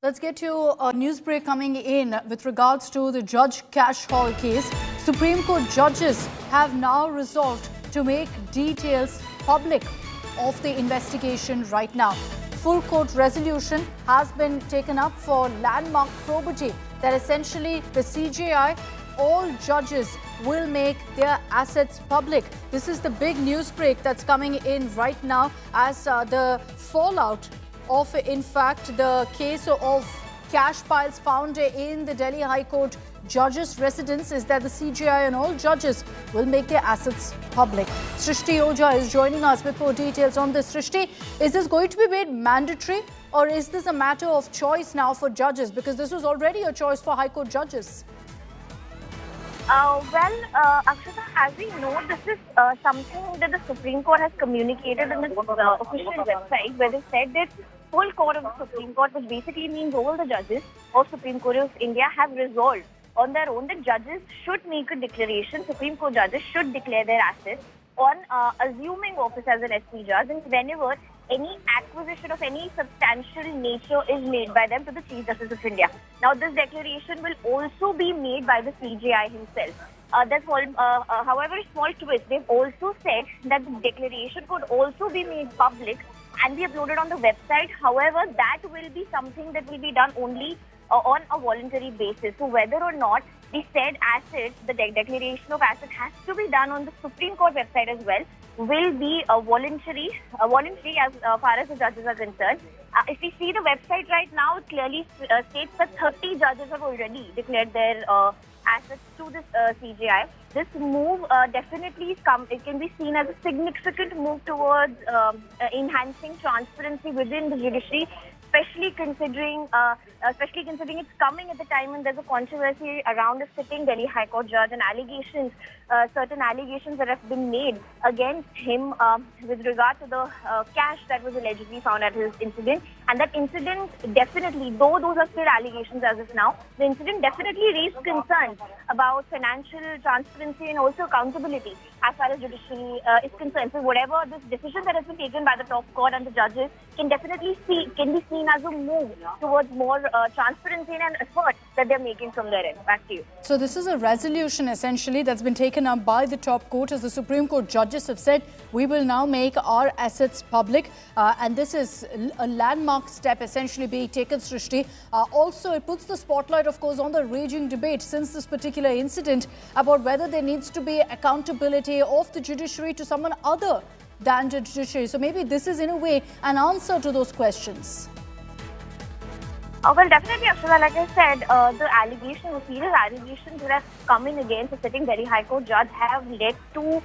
Let's get to a news break coming in with regards to the Judge Cash Hall case. Supreme Court judges have now resolved to make details public of the investigation right now. Full court resolution has been taken up for landmark probity that essentially the CJI, all judges will make their assets public. This is the big news break that's coming in right now as the fallout of, in fact, the case of cash piles found in the Delhi High Court judges' residence is that the CJI and all judges will make their assets public. Srishti Ojha is joining us with more details on this. Srishti, is this going to be made mandatory or is this a matter of choice now for judges? Because this was already a choice for High Court judges. Akshata, as we know, this is something that the Supreme Court has communicated in its official website, where they said that full court of the Supreme Court, which basically means all the judges of Supreme Court of India, have resolved on their own that judges should make a declaration. Supreme Court judges should declare their assets on assuming office as an SP judge, and whenever any acquisition of any substantial nature is made by them to the Chief Justice of India. Now, this declaration will also be made by the CJI himself. However, a small twist, they've also said that the declaration could also be made public and be uploaded on the website. However, that will be something that will be done only on a voluntary basis. So whether or not the said assets, the declaration of assets has to be done on the Supreme Court website as well, will be voluntary as far as the judges are concerned. If we see the website right now, it clearly states that 30 judges have already declared their assets to this CJI. This move definitely it can be seen as a significant move towards enhancing transparency within the judiciary, especially considering it's coming at the time when there's a controversy around a sitting Delhi High Court judge and certain allegations that have been made against him with regard to the cash that was allegedly found at his incident. And that incident definitely, though those are still allegations as of now, the incident definitely raised concerns about financial transparency and also accountability as far as judiciary is concerned. So whatever this decision that has been taken by the top court and the judges can definitely be seen as a move towards more transparency and effort that they're making from their end. Back to you. So this is a resolution essentially that's been taken up by the top court, as the Supreme Court judges have said, we will now make our assets public. And this is a landmark step essentially being taken, Srishti. Also, it puts the spotlight, of course, on the raging debate since this particular incident about whether there needs to be accountability of the judiciary to someone other than the judiciary. So maybe this is in a way an answer to those questions. Well, definitely, Akshata, like I said, the serious allegations that have come in against the sitting Delhi High Court judge have led to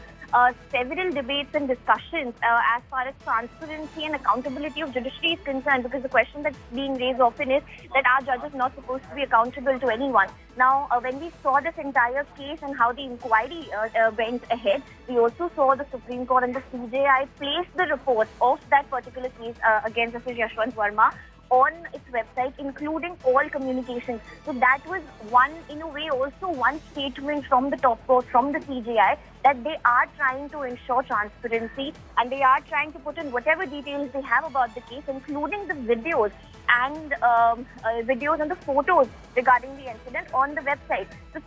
several debates and discussions as far as transparency and accountability of judiciary is concerned, because the question that's being raised often is that our judges not supposed to be accountable to anyone. Now, when we saw this entire case and how the inquiry went ahead, we also saw the Supreme Court and the CJI place the report of that particular case against Justice Yashwant Verma on its website, including all communications. So that was in a way, also one statement from the top court, from the CJI, that they are trying to ensure transparency and they are trying to put in whatever details they have about the case, including the videos and the photos regarding the incident on the website. So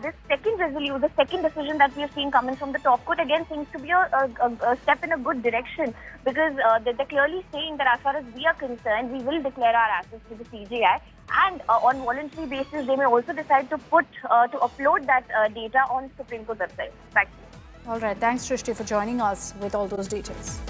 this the second decision that we have seen coming from the top court again seems to be a step in a good direction, because they're clearly saying that as far as we are concerned, we will declare our assets to the CJI, and on voluntary basis, they may also decide to upload that data on Supreme Court website. Back to you. All right. Thanks, Srishti, for joining us with all those details.